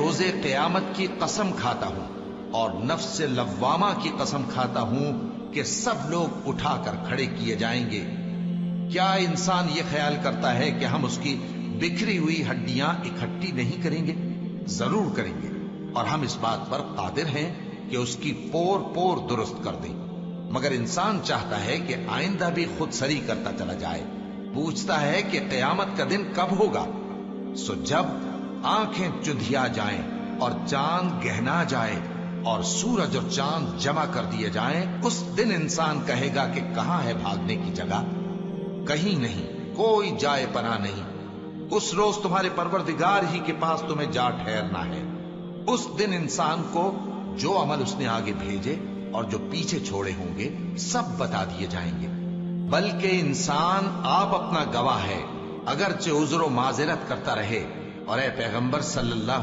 روزے قیامت کی قسم کھاتا ہوں اور نفس لوامہ کی قسم کھاتا ہوں کہ سب لوگ اٹھا کر کھڑے کیے جائیں گے۔ کیا انسان یہ خیال کرتا ہے کہ ہم اس کی بکھری ہوئی ہڈیاں اکٹھی نہیں کریں گے؟ ضرور کریں گے، اور ہم اس بات پر قادر ہیں کہ اس کی پور پور درست کر دیں۔ مگر انسان چاہتا ہے کہ آئندہ بھی خود سری کرتا چلا جائے، پوچھتا ہے کہ قیامت کا دن کب ہوگا۔ سو جب آنکھیں چندھیا جائیں اور چاند گہنا جائے اور سورج اور چاند جمع کر دیے جائیں، اس دن انسان کہے گا کہ کہاں ہے بھاگنے کی جگہ؟ کہیں نہیں، کوئی جائے پناہ نہیں۔ اس روز تمہارے پروردگار ہی کے پاس تمہیں جا ٹھہرنا ہے۔ اس دن انسان کو جو عمل اس نے آگے بھیجے اور جو پیچھے چھوڑے ہوں گے سب بتا دیے جائیں گے۔ بلکہ انسان آپ اپنا گواہ ہے، اگرچہ عذر و معذرت کرتا رہے۔ اور اے پیغمبر صلی اللہ